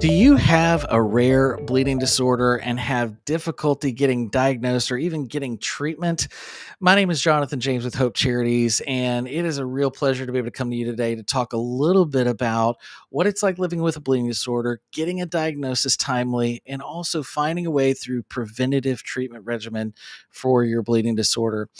Do you have a rare bleeding disorder and have difficulty getting diagnosed or even getting treatment? My name is Jonathan James with Hope Charities, and it is a real pleasure to be able to come to you today to talk a little bit about what it's like living with a bleeding disorder, getting a diagnosis timely, and also finding a way through preventative treatment regimen for your bleeding disorder.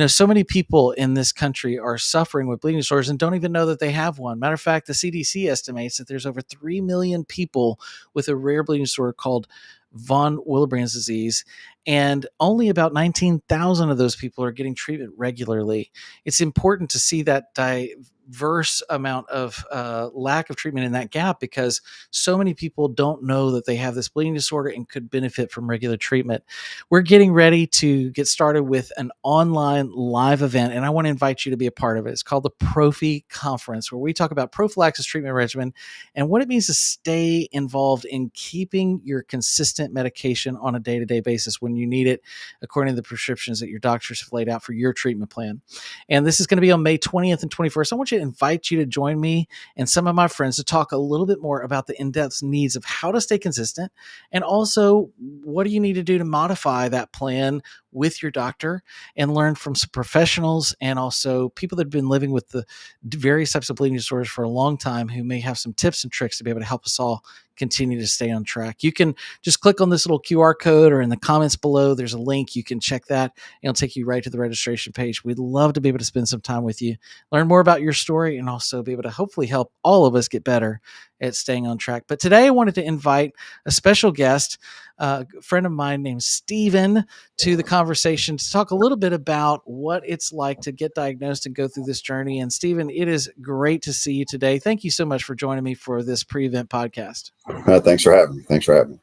So many people in this country are suffering with bleeding disorders and don't even know that they have one. Matter of fact, the CDC estimates that there's over 3 million people with a rare bleeding disorder called von Willebrand's disease, and only about 19,000 of those people are getting treatment regularly. It's important to see that diverse amount of lack of treatment in that gap because so many people don't know that they have this bleeding disorder and could benefit from regular treatment. We're getting ready to get started with an online live event, and I want to invite you to be a part of it. It's called the Prophy Conference, where we talk about prophylaxis treatment regimen and what it means to stay involved in keeping your consistent medication on a day-to-day basis when you need it, according to the prescriptions that your doctors have laid out for your treatment plan. And this is going to be on May 20th and 21st. I want you to invite you to join me and some of my friends to talk a little bit more about the in-depth needs of how to stay consistent, and also what do you need to do to modify that plan with your doctor and learn from some professionals and also people that have been living with the various types of bleeding disorders for a long time who may have some tips and tricks to be able to help us all continue to stay on track. You can just click on this little QR code or in the comments below. There's a link. You can check that. It'll take you right to the registration page. We'd love to be able to spend some time with you, learn more about your story, and also be able to hopefully help all of us get better at staying on track. But today I wanted to invite a special guest, a friend of mine named Stephen, to the conversation to talk a little bit about what it's like to get diagnosed and go through this journey. And Stephen, it is great to see you today. Thank you so much for joining me for this pre-event podcast. Thanks for having me.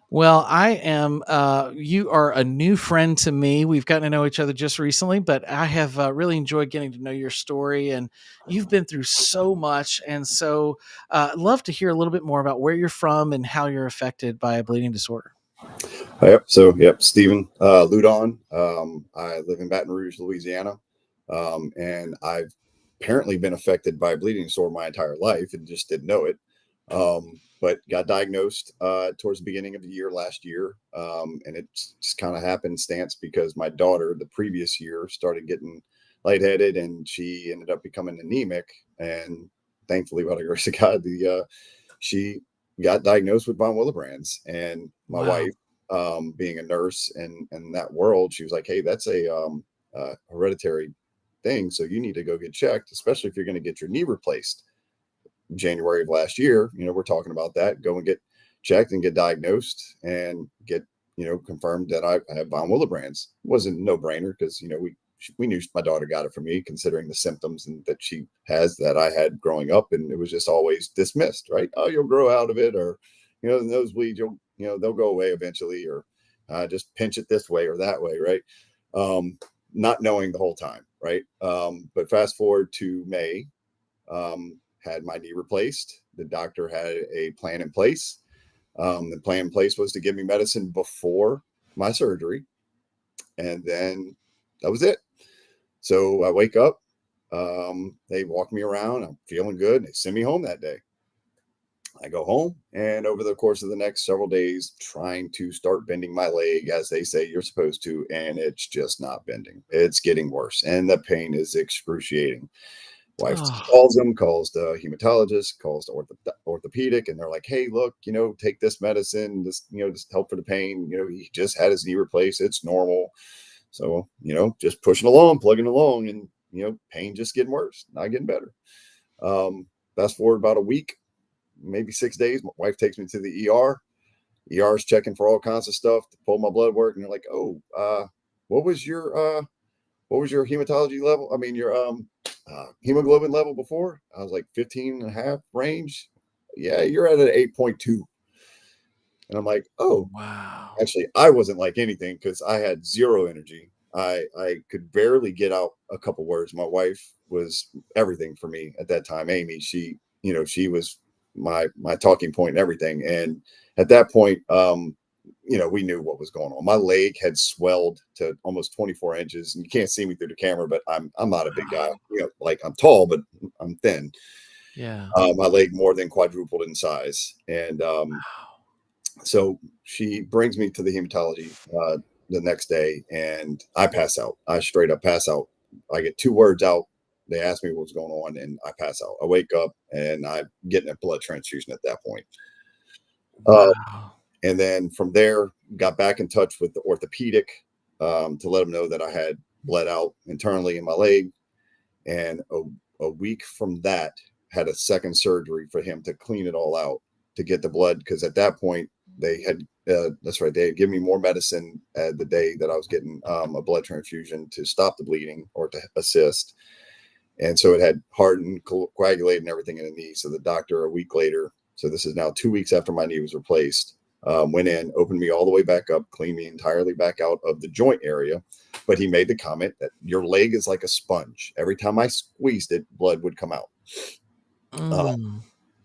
Well, you are a new friend to me. We've gotten to know each other just recently, but I have really enjoyed getting to know your story, and you've been through so much. And so I'd love to hear a little bit more about where you're from and how you're affected by a bleeding disorder. Stephen, Laudun. I live in Baton Rouge, Louisiana, and I've apparently been affected by bleeding disorder my entire life and just didn't know it. But got diagnosed towards the beginning of the year last year, and it just kind of happenstance because my daughter the previous year started getting lightheaded and she ended up becoming anemic, and thankfully, by the grace of God, she got diagnosed with von Willebrand's, and my wife, being a nurse and in that world, she was like, "Hey, that's a hereditary thing, so you need to go get checked, especially if you're going to get your knee replaced." January of last year, we're talking about that. Go and get checked and get diagnosed and get, confirmed that I have von Willebrand's. It wasn't a no-brainer because, we knew my daughter got it from me, considering the symptoms and that she has that I had growing up, and it was just always dismissed, right? Oh, you'll grow out of it, or, the nosebleeds, they'll go away eventually, or just pinch it this way or that way, right? Not knowing the whole time, right? But fast forward to May, had my knee replaced. The doctor had a plan in place. The plan in place was to give me medicine before my surgery. And then that was it. So I wake up, they walk me around. I'm feeling good. And they send me home that day. I go home, and over the course of the next several days, trying to start bending my leg as they say you're supposed to. And it's just not bending. It's getting worse. And the pain is excruciating. Wife calls the hematologist, calls the orthopedic, and they're like, "Hey, look, take this medicine, this help for the pain. He just had his knee replaced. It's normal." So, just pushing along, plugging along, and, pain just getting worse, not getting better. Fast forward about a week, maybe 6 days, my wife takes me to the ER. ER is checking for all kinds of stuff to pull my blood work. And they're like, "Oh, what was your hematology level? I mean, your, hemoglobin level before?" I was like 15.5 range. "Yeah, you're at an 8.2. And I'm like, "Oh, Wow. Actually, I wasn't like anything because I had zero energy. I could barely get out a couple words. My wife was everything for me at that time. Amy, she was my talking point and everything. And at that point, we knew what was going on. My leg had swelled to almost 24 inches, and you can't see me through the camera, but I'm not a big guy. Like, I'm tall, but I'm thin. Yeah. My leg more than quadrupled in size. And so she brings me to the hematology the next day, and I pass out. I straight up pass out. I get 2 words out. They ask me what's going on, and I pass out. I wake up, and I'm getting a blood transfusion at that point. Uh, Wow. and then from there, got back in touch with the orthopedic to let them know that I had bled out internally in my leg. And a week from that, had a second surgery for him to clean it all out to get the blood, because at that point they had that's right, they had given me more medicine the day that I was getting a blood transfusion to stop the bleeding or to assist, and so it had hardened, coagulated, and everything in the knee. So the doctor, a week later, so this is now 2 weeks after my knee was replaced, went in, opened me all the way back up, cleaned me entirely back out of the joint area. But he made the comment that your leg is like a sponge. Every time I squeezed it, blood would come out. Uh, Mm.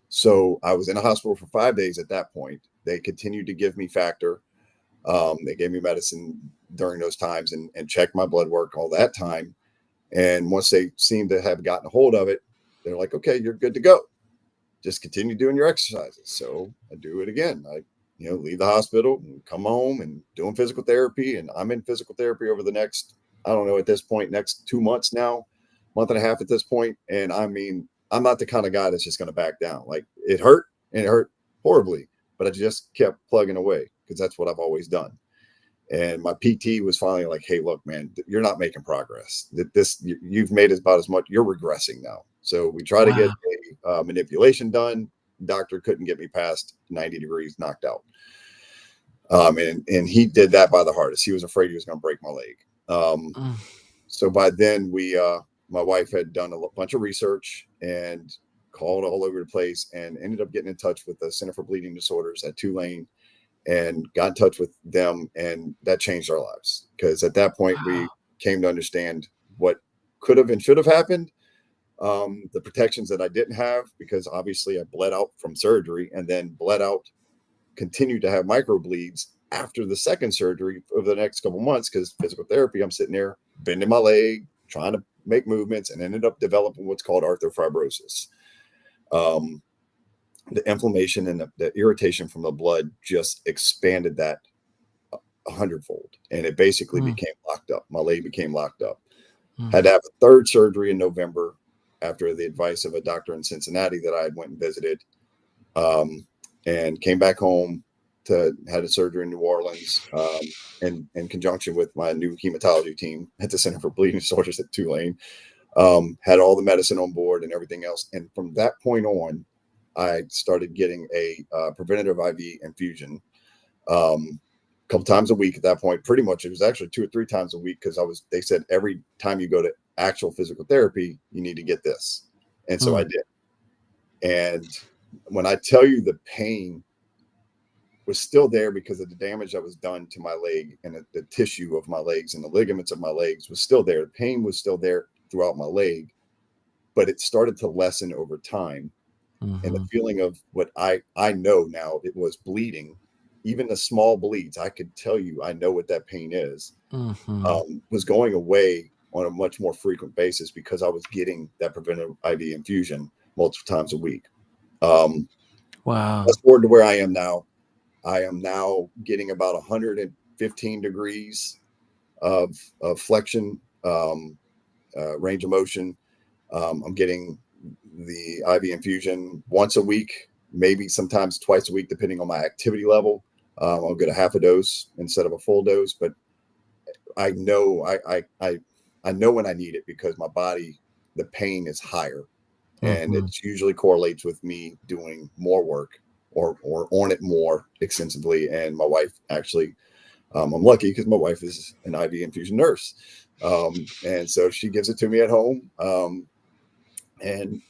so I was in a hospital for 5 days at that point. They continued to give me factor. They gave me medicine during those times and checked my blood work all that time. And once they seemed to have gotten a hold of it, they're like, okay, you're good to go. Just continue doing your exercises. So I do it again. I, leave the hospital and come home and doing physical therapy. And I'm in physical therapy over the next, I don't know, at this point, next 2 months now, month and a half at this point. And I mean, I'm not the kind of guy that's just going to back down. Like it hurt, and it hurt horribly, but I just kept plugging away because that's what I've always done. And my PT was finally like, "Hey, look, man, you're not making progress. You've made about as much. You're regressing now." So we try to get Wow. a manipulation done. Doctor couldn't get me past 90 degrees, knocked out. And he did that by the hardest. He was afraid he was going to break my leg. Mm. So by then my wife had done a bunch of research and called all over the place and ended up getting in touch with the Center for Bleeding Disorders at Tulane and got in touch with them, and that changed our lives because at that point Wow. we came to understand what could have and should have happened, the protections that I didn't have because obviously I bled out from surgery and then bled out, continued to have microbleeds after the second surgery over the next couple months because physical therapy, I'm sitting there bending my leg trying to make movements and ended up developing what's called arthrofibrosis. um, the inflammation and the irritation from the blood just expanded that 100-fold, and it basically Mm. became locked up. My leg became locked up. Mm. Had to have a third surgery in November after the advice of a doctor in Cincinnati that I had went and visited, um, and came back home to had a surgery in New Orleans, in conjunction with my new hematology team at the Center for Bleeding Disorders at Tulane. Had all the medicine on board and everything else, and from that point on, I started getting a preventative IV infusion a couple times a week at that point. Pretty much, it was actually 2 or 3 times a week because they said every time you go to actual physical therapy, you need to get this. And so I Mm. did. And when I tell you the pain was still there because of the damage that was done to my leg and the tissue of my legs and the ligaments of my legs was still there. The pain was still there throughout my leg, but it started to lessen over time. And the Mhm. feeling of what I know now, it was bleeding, even the small bleeds, I could tell you I know what that pain is, Mhm. was going away on a much more frequent basis because I was getting that preventive IV infusion multiple times a week. um, Wow. fast forward to where I am now getting about 115 degrees of flexion, range of motion. I'm getting the IV infusion once a week, maybe sometimes twice a week, depending on my activity level. I'll get a half a dose instead of a full dose, but I know I know when I need it because my body, the pain is higher, and it Mhm. usually correlates with me doing more work or on it more extensively. And my wife actually, I'm lucky because my wife is an IV infusion nurse, and so she gives it to me at home. And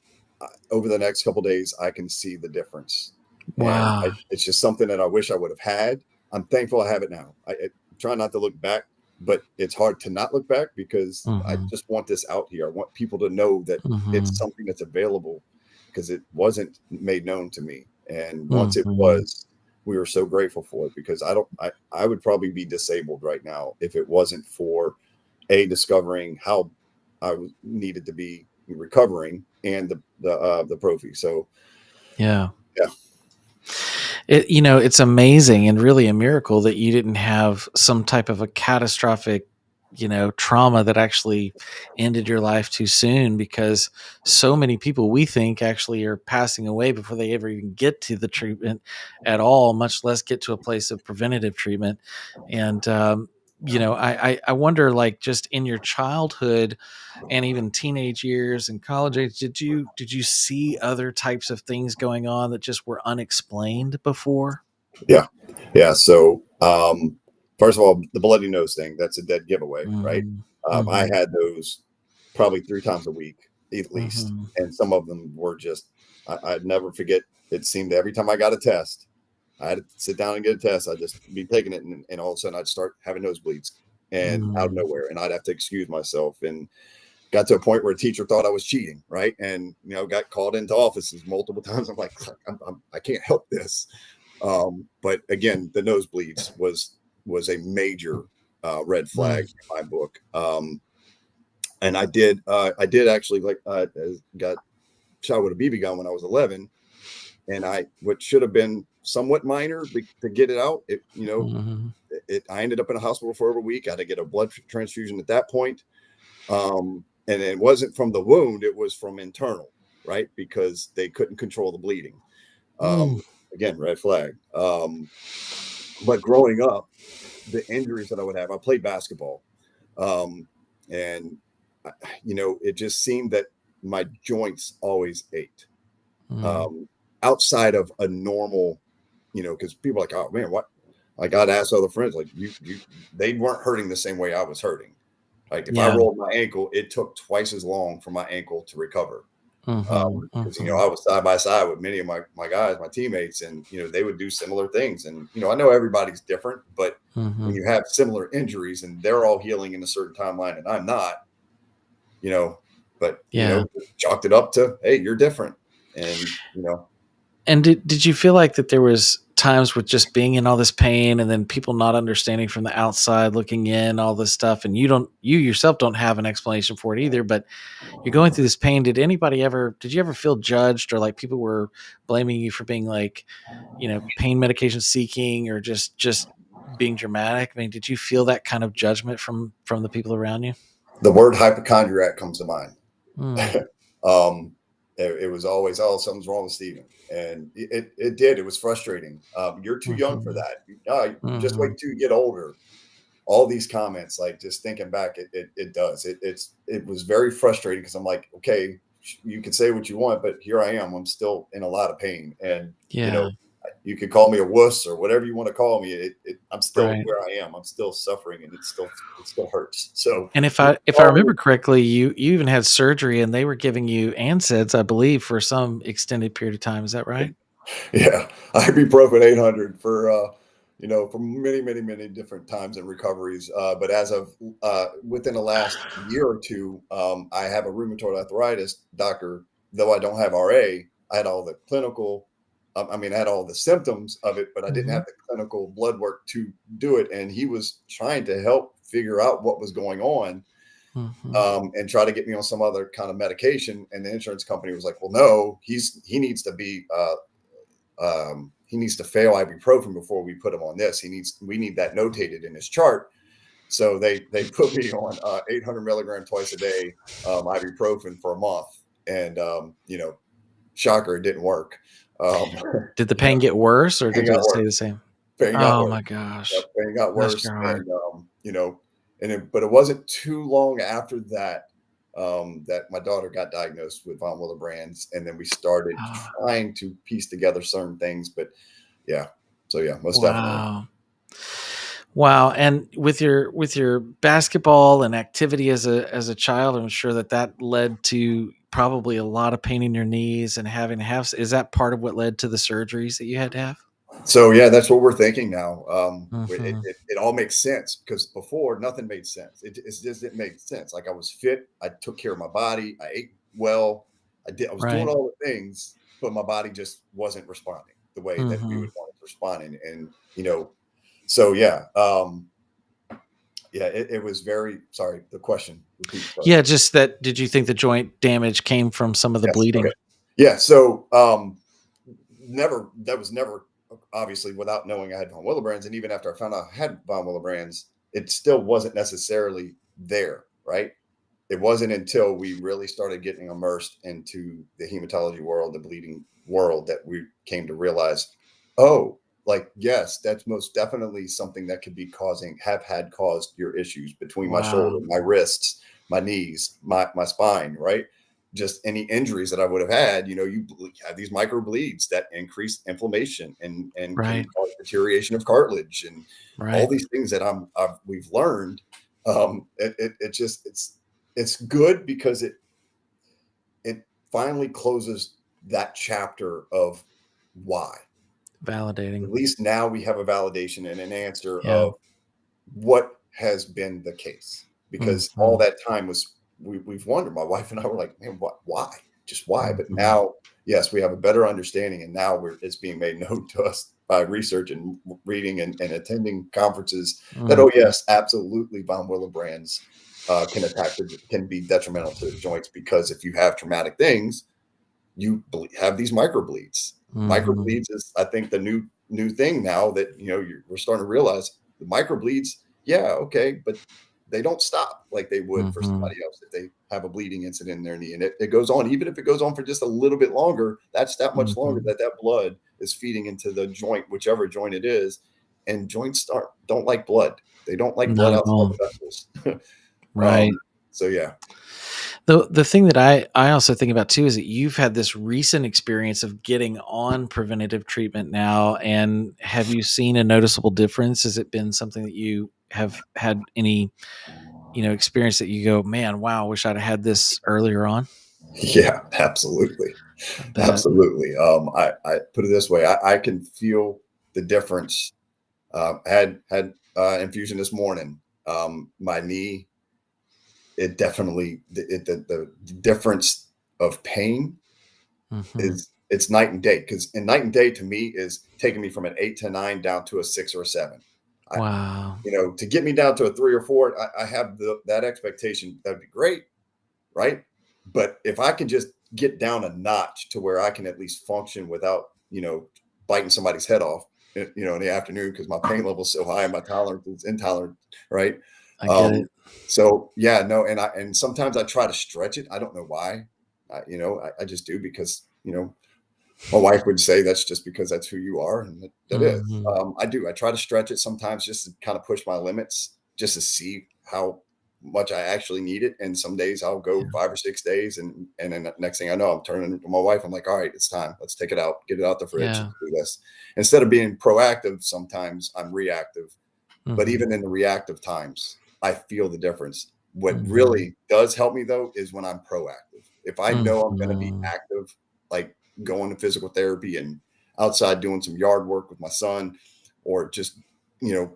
over the next couple days, I can see the difference. And Wow. it's just something that I wish I would have had. I'm thankful I have it now. I try not to look back, but it's hard to not look back because I Mhm. just want this out here. I want people to know that it's Mhm. something that's available because it wasn't made known to me. And once it Mhm. was, we were so grateful for it because I would probably be disabled right now if it wasn't for discovering how I needed to be recovering, and the Prophy. So Yeah. yeah, It's amazing and really a miracle that you didn't have some type of a catastrophic, trauma that actually ended your life too soon, because so many people we think actually are passing away before they ever even get to the treatment at all, much less get to a place of preventative treatment. And, I wonder, like, just in your childhood and even teenage years and college age, did you see other types of things going on that just were unexplained before? yeah, yeah. So first of all, the bloody nose thing, that's a dead giveaway, right? Mhm. I Mhm. had those probably 3 times a week at least, Mhm. and some of them were just I'd never forget. It seemed every time I got a test, I had to sit down and get a test. I'd just be taking it, and all of a sudden I'd start having nosebleeds, and out of Mm. nowhere, and I'd have to excuse myself, and got to a point where a teacher thought I was cheating, right? And got called into offices multiple times. I'm like, I can't help this. But again, the nosebleeds was a major red flag Mm. in my book. And I did actually got shot with a BB gun when I was 11, and what should have been somewhat minor to get it out. Mhm. I ended up in a hospital for over a week. I had to get a blood transfusion at that point. And it wasn't from the wound; it was from internal, right? Because they couldn't control the bleeding. Mm. Um, Again, red flag. But growing up, the injuries that I would have, I played basketball, um, and it just seemed that my joints always ached. Mm. Um, Outside of a normal, because people are like, oh man, what? Like I'd ask other friends, like they weren't hurting the same way I was hurting. Like if I Yeah. rolled my ankle, it took twice as long for my ankle to recover. Mhm. Because Mhm. I was side by side with many of my guys, my teammates, and they would do similar things. And I know everybody's different, but when Mhm. you have similar injuries and they're all healing in a certain timeline and I'm not, you know, but Yeah. chalked it up to, hey, you're different, and And did you feel like that there was times with just being in all this pain and then people not understanding from the outside looking in, all this stuff, and you yourself don't have an explanation for it either, but you're going through this pain. Did you ever feel judged, or like people were blaming you for being like, pain medication seeking, or just being dramatic? I mean, did you feel that kind of judgment from the people around you? the word hypochondriac comes to mind. Mm. um, it was always, oh, something's wrong with Steven. And it did. It was frustrating. You're too young for Mhm. that. Just wait Mhm. till you get older. All these comments, like just thinking back, it does. It was very frustrating because I'm like, okay, you can say what you want, but here I am. I'm still in a lot of pain. And, Yeah. you could call me a wuss or whatever you want to call me. I'm still Right. where I am. I'm still suffering, and it still hurts. So And if I remember correctly, you even had surgery and they were giving you NSAIDs, I believe, for some extended period of time. Is that right? yeah, ibuprofen 800 for many, many, many different times and recoveries. But as of within the last year or two, I have a rheumatoid arthritis doctor. Though I don't have RA, I had all the clinical. I mean, I had all the symptoms of it, but I didn't Mhm. have the clinical blood work to do it. And he was trying to help figure out what was going on, Mhm. and try to get me on some other kind of medication. And the insurance company was like, "Well, no, he needs to be he needs to fail ibuprofen before we put him on this. We need that notated in his chart." So they put me on 800 milligram twice a day ibuprofen for a month, and shocker, it didn't work. Um, Did the yeah, pain get worse or pain did got it stay the worse. same? Pain got Oh worse. my Yep, gosh. pain got Bless worse, your heart. and but it wasn't too long after that that my daughter got diagnosed with von Willebrand's, and then we started Ah, trying to piece together certain things. But yeah, so yeah, most definitely. wow. Wow. And with your basketball and activity as a child, I'm sure that led to probably a lot of pain in your knees and having to have, is that part of what led to the surgeries that you had to have? So yeah, that's what we're thinking now. Mhm. It all makes sense because before nothing made sense. It just didn't make sense. Like I was fit, I took care of my body, I ate well, I was doing Right. all the things, but my body just wasn't responding the way that we would Mhm. want it to respond. And so yeah, Yeah, it was very sorry, the question, repeat, sorry. Yeah, just that did you think the joint damage came from some of the Yes, okay. bleeding? Yeah, so, that was never obviously without knowing I had von Willebrand's, and even after I found out I had von Willebrand's, it still wasn't necessarily there, right? It wasn't until we really started getting immersed into the hematology world, the bleeding world, that we came to realize, oh, like, yes, that's most definitely something that could be have had caused your issues between my shoulder, Wow. my wrists, my knees, my spine, right? Just any injuries that I would have had, you have these micro bleeds that increase inflammation and can Right. cause deterioration of cartilage and all Right. these things that we've learned. It just it's good because it finally closes that chapter of why. Validating. At least now we have a validation and an answer Yeah. of what has been the case, because all Mhm. that time we've wondered. My wife and I were like, man, why, just why? But Mhm. now, yes, we have a better understanding, and now it's being made known to us by research and reading and attending conferences that, Mhm. oh yes, absolutely, von Willebrands can be detrimental to the joints, because if you have traumatic things, have these microbleeds. Mhm. Microbleeds is, I think, the new thing now that we're starting to realize the microbleeds. Yeah, okay, but they don't stop like they would for Mhm. somebody else if they have a bleeding incident in their knee, and it goes on. Even if it goes on for just a little bit longer, that's that much longer Mhm. that blood is feeding into the joint, whichever joint it is. And joints don't like blood. They don't like blood Not at outside all. the vessels. Right. So yeah. The thing that I also think about too is that you've had this recent experience of getting on preventative treatment now, and have you seen a noticeable difference? Has it been something that you have had any, experience that you go, "Man, wow, wish I'd had this earlier on?" Yeah, absolutely. I bet. Absolutely. I put it this way, I can feel the difference. Had infusion this morning. My knee, it definitely the difference of pain Mhm. is, it's night and day. Because in night and day to me is taking me from an 8 to 9 down to a 6 or a 7. I, Wow. to get me down to a 3 or 4, I have that expectation. That'd be great, right? But if I can just get down a notch to where I can at least function without, biting somebody's head off, in the afternoon, because my pain level is so high and my tolerance is intolerant, right? I get Um, it. so yeah, no, and sometimes I try to stretch it. I don't know why. I just do, because my wife would say that's just because that's who you are, and that is. Mhm. I do. I try to stretch it sometimes just to kind of push my limits, just to see how much I actually need it. And some days I'll go Yeah. 5 or 6 days, and then the next thing I know, I'm turning to my wife. I'm like, all right, it's time. Let's take it out, get it out the fridge, Yeah. and do this. Instead of being proactive, sometimes I'm reactive. But Mhm. even in the reactive times, I feel the difference. What Mhm. really does help me though is when I'm proactive. If I know I'm going to be Mhm. active, like going to physical therapy and outside doing some yard work with my son, or just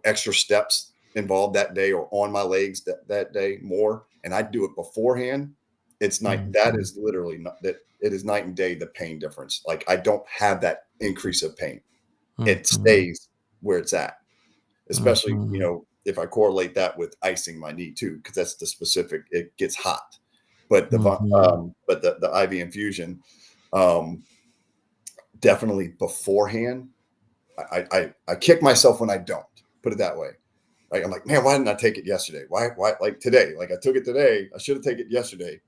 extra steps involved that day, or on my legs that day more, and I do it beforehand, it's night. That Mhm. is literally not that. It is night and day, the pain difference. Like, I don't have that increase of pain. It Mhm. stays where it's at, especially Mhm. if I correlate that with icing my knee too, because that's the specific. It gets hot, but Mhm. the IV infusion, um, definitely beforehand. I kick myself when I don't. Put it that way. Like, I'm like, man, why didn't I take it yesterday? Why like today? Like, I took it today. I should have taken it yesterday,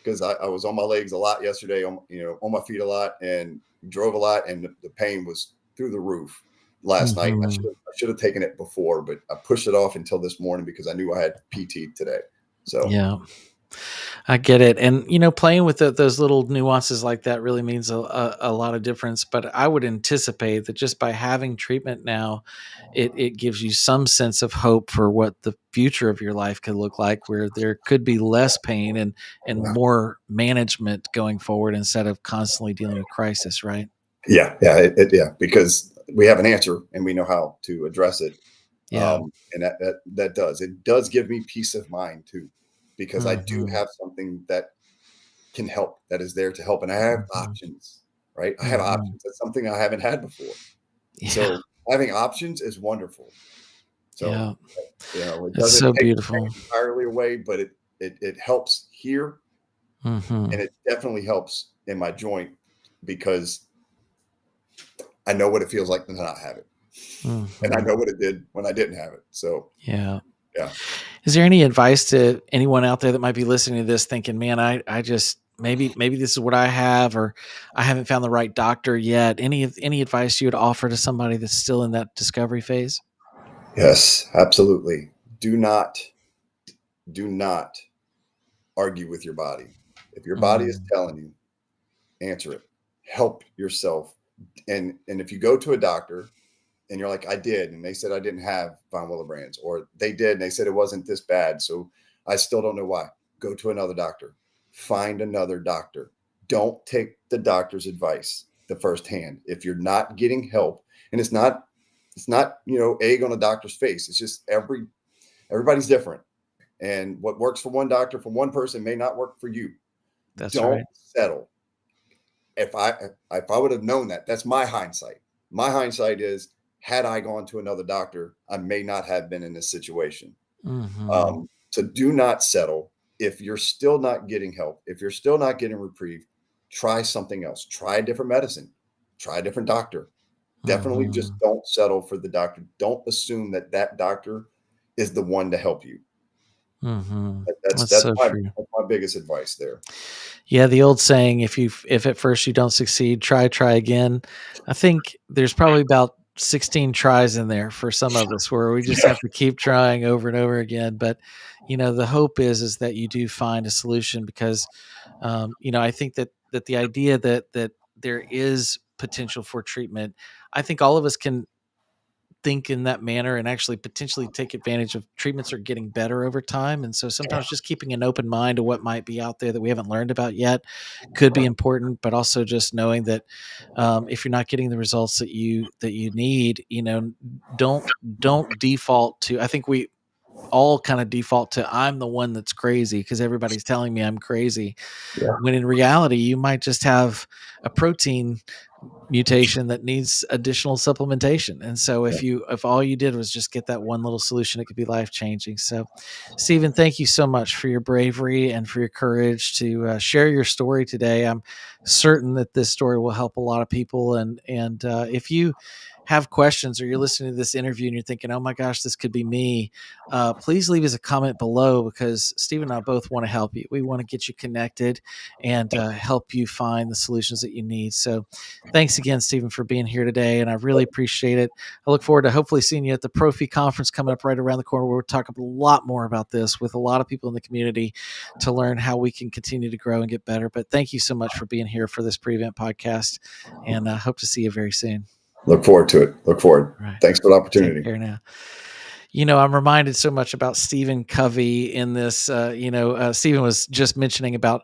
because I was on my legs a lot yesterday, on my feet a lot, and drove a lot, and the pain was through the roof last night. Mhm. I should have taken it before, but I pushed it off until this morning because I knew I had PT today. So Yeah. I get it, and playing with those little nuances like that really means a lot of difference. But I would anticipate that just by having treatment now, it gives you some sense of hope for what the future of your life could look like, where there could be less pain and yeah, more management going forward instead of constantly dealing with crisis. Right? yeah, because we have an answer and we know how to address it. Yeah. And that does give me peace of mind too, because I do Hmm. have something that can help, that is there to help, and I have Hmm. options, right? I have Hmm. options. That's something I haven't had before. Yeah. So having options is wonderful. So, Yeah. it It's doesn't so take the beautiful. pain entirely away, but it helps here, Mhm. and it definitely helps in my joint because I know what it feels like to not have it, and I Mhm. know what it did when I didn't have it. So, Yeah. yeah. Is there any advice to anyone out there that might be listening to this thinking, "Man, I just maybe this is what I have, or I haven't found the right doctor yet." Any advice you would offer to somebody that's still in that discovery phase? Yes, absolutely. Do not do not argue with your body. If your body is Mm, telling you, answer it. Help yourself. And if you go to a doctor and you're like, I did, and they said I didn't have von Willebrand's, or they did and they said it wasn't this bad, so I still don't know why. Go to another doctor. Find another doctor. Don't take the doctor's advice the first hand. If you're not getting help, and it's not egg on a doctor's face. It's just everybody's different. And what works for one doctor for one person may not work for you. that's Don't right. settle. If I would have known that, that's my hindsight. My hindsight is, had I gone to another doctor, I may not have been in this situation. Mhm. So do not settle. If you're still not getting help, if you're still not getting reprieve, try something else. Try a different medicine. Try a different doctor. Definitely just Mhm. don't settle for the doctor. Don't assume that that doctor is the one to help you. Mhm. That, that's That's that's so my true. that's my biggest advice there. Yeah, the old saying, if at first you don't succeed, try again. I think there's probably about 16 tries in there for some of us where we just Yeah, have to keep trying over and over again. But the hope is that you do find a solution because I think that the idea that there is potential for treatment, I think all of us can think in that manner and actually potentially take advantage of treatments are getting better over time. And so sometimes just keeping an open mind to what might be out there that we haven't learned about yet could be important. But also just knowing that if you're not getting the results that you need, don't don't default to. I think we all kind of default to I'm the one that's crazy because everybody's telling me I'm crazy, yeah, when in reality you might just have a protein mutation that needs additional supplementation. And so yeah. if all you did was just get that one little solution, it could be life changing. So Stephen, thank you so much for your bravery and for your courage to share your story today. I'm certain that this story will help a lot of people. And if you have questions or you're listening to this interview and you're thinking, oh my gosh, this could be me, please leave us a comment below because Stephen and I both want to help you. We want to get you connected and help you find the solutions that you need. So thanks again, Stephen, for being here today. And I really appreciate it. I look forward to hopefully seeing you at the Prophy Conference coming up right around the corner, where we'll talk a lot more about this with a lot of people in the community to learn how we can continue to grow and get better. But thank you so much for being here for this pre-event podcast, and I hope to see you very soon. Look forward to it. Look forward. All right. Thanks for the Take opportunity. care now. I'm reminded so much about Stephen Covey in this. Stephen was just mentioning about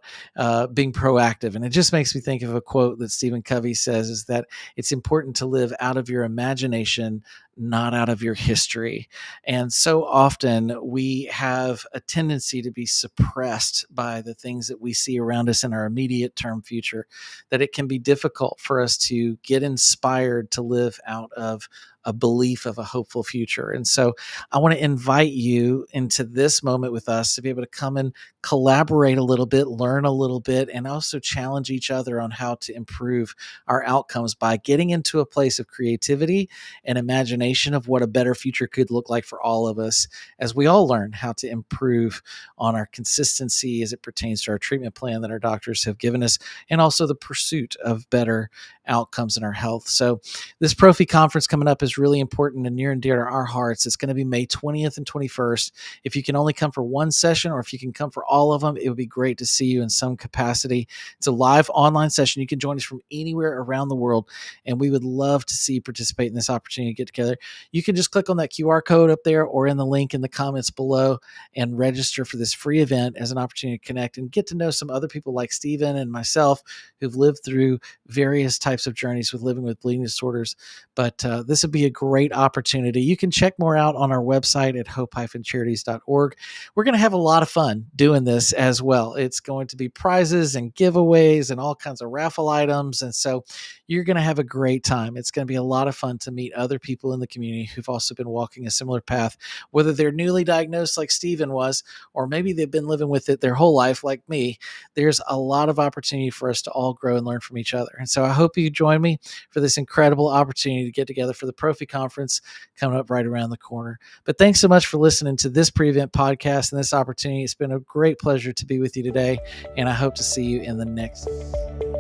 being proactive, and it just makes me think of a quote that Stephen Covey says is that it's important to live out of your imagination, not out of your history. And so often we have a tendency to be suppressed by the things that we see around us in our immediate term future, that it can be difficult for us to get inspired to live out of a belief of a hopeful future. And so I want to invite you into this moment with us to be able to come and collaborate a little bit, learn a little bit, and also challenge each other on how to improve our outcomes by getting into a place of creativity and imagination of what a better future could look like for all of us as we all learn how to improve on our consistency as it pertains to our treatment plan that our doctors have given us, and also the pursuit of better outcomes in our health. So this Prophy conference coming up is really important and near and dear to our hearts. It's going to be May 20th and 21st. If you can only come for one session or if you can come for all of them, it would be great to see you in some capacity. It's a live online session. You can join us from anywhere around the world, and we would love to see you participate in this opportunity to get together. You can just click on that QR code up there or in the link in the comments below and register for this free event as an opportunity to connect and get to know some other people like Stephen and myself who've lived through various types of journeys with living with bleeding disorders. But this would be a great opportunity. You can check more out on our website at hope-charities.org. We're going to have a lot of fun doing this as well. It's going to be prizes and giveaways and all kinds of raffle items. And so you're going to have a great time. It's going to be a lot of fun to meet other people in the community who've also been walking a similar path, whether they're newly diagnosed like Stephen was, or maybe they've been living with it their whole life like me. There's a lot of opportunity for us to all grow and learn from each other. And so I hope you join me for this incredible opportunity to get together for the Prophy Conference coming up right around the corner. But thanks so much for listening to this pre-event podcast and this opportunity. It's been a great pleasure to be with you today, and I hope to see you in the next.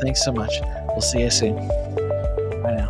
Thanks so much. We'll see you soon.